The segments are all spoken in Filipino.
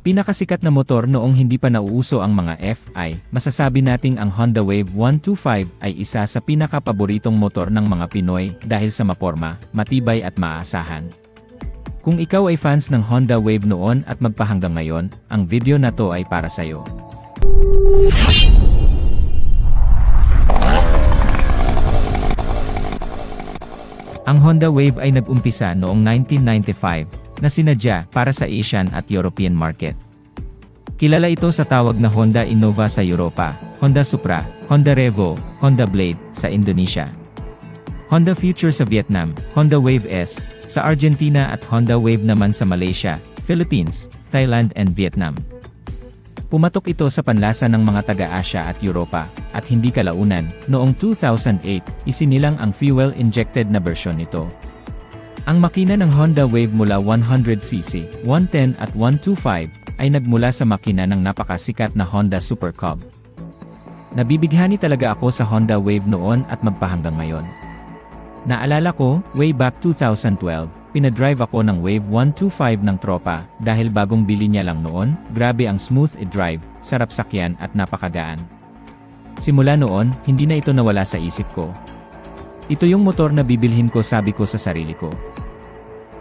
Pinakasikat na motor noong hindi pa nauuso ang mga FI, masasabi nating ang Honda Wave 125 ay isa sa pinakapaboritong motor ng mga Pinoy dahil sa maporma, matibay at maaasahan. Kung ikaw ay fans ng Honda Wave noon at magpahanggang ngayon, ang video na to ay para sa'yo. Ang Honda Wave ay nag-umpisa noong 1995, na sinadya para sa Asian at European market. Kilala ito sa tawag na Honda Innova sa Europa, Honda Supra, Honda Revo, Honda Blade sa Indonesia, Honda Future sa Vietnam, Honda Wave S sa Argentina at Honda Wave naman sa Malaysia, Philippines, Thailand and Vietnam. Pumatok ito sa panlasa ng mga taga-Asya at Europa, at hindi kalaunan, noong 2008, isinilang ang fuel-injected na bersyon nito. Ang makina ng Honda Wave mula 100cc, 110 at 125 ay nagmula sa makina ng napakasikat na Honda Super Cub. Nabibighani talaga ako sa Honda Wave noon at magpahanggang ngayon. Naalala ko, way back 2012, pinadrive ako ng Wave 125 ng tropa dahil bagong bili niya lang noon, grabe ang smooth i-drive, sarap sakyan at napakagaan. Simula noon, hindi na ito nawala sa isip ko. Ito yung motor na bibilhin ko, sabi ko sa sarili ko.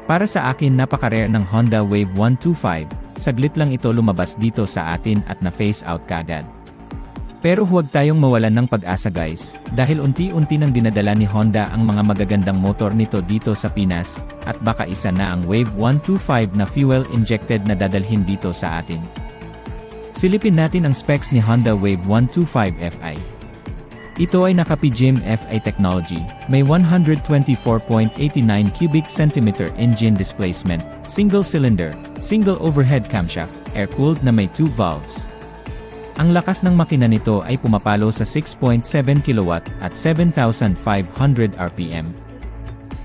Para sa akin napaka-rare ng Honda Wave 125, saglit lang ito lumabas dito sa atin at na-phase out kaagad. Pero huwag tayong mawalan ng pag-asa guys, dahil unti-unti nang dinadala ni Honda ang mga magagandang motor nito dito sa Pinas, at baka isa na ang Wave 125 na fuel-injected na dadalhin dito sa atin. Silipin natin ang specs ni Honda Wave 125 Fi. Ito ay naka-PGM FI technology, may 124.89 cubic centimeter engine displacement, single cylinder, single overhead camshaft, air-cooled na may 2 valves. Ang lakas ng makina nito ay pumapalo sa 6.7 kW at 7,500 RPM.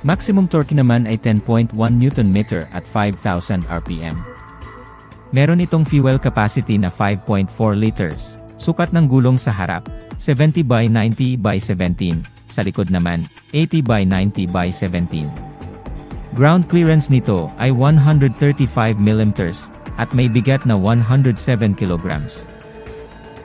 Maximum torque naman ay 10.1 Nm at 5,000 RPM. Meron itong fuel capacity na 5.4 liters. Sukat ng gulong sa harap, 70 by 90 by 17, sa likod naman, 80 by 90 by 17. Ground clearance nito ay 135 mm at may bigat na 107 kg.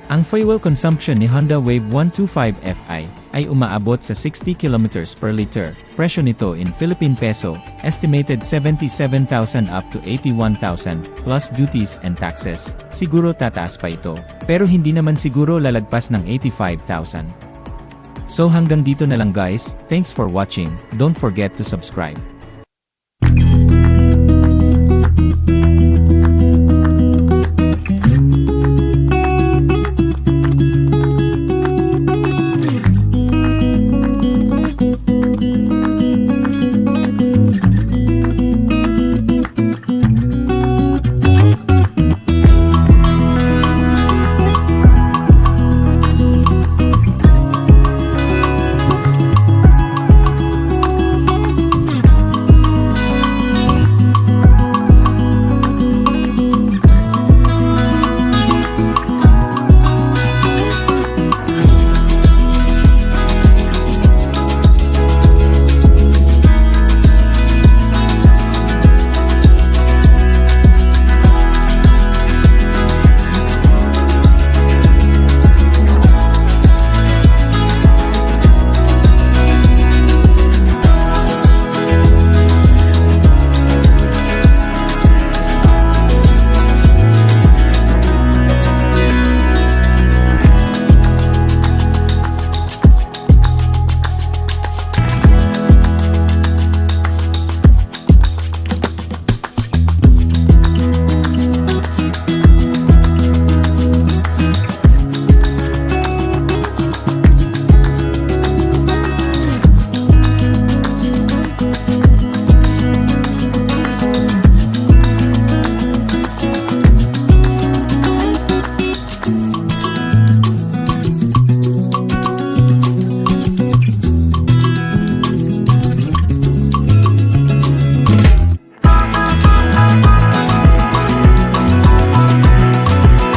Ang fuel consumption ni Honda Wave 125 Fi ay umaabot sa 60 km per liter. Presyo nito in Philippine peso, estimated 77,000 up to 81,000, plus duties and taxes. Siguro tataas pa ito, pero hindi naman siguro lalagpas ng 85,000. So hanggang dito na lang guys, thanks for watching, don't forget to subscribe.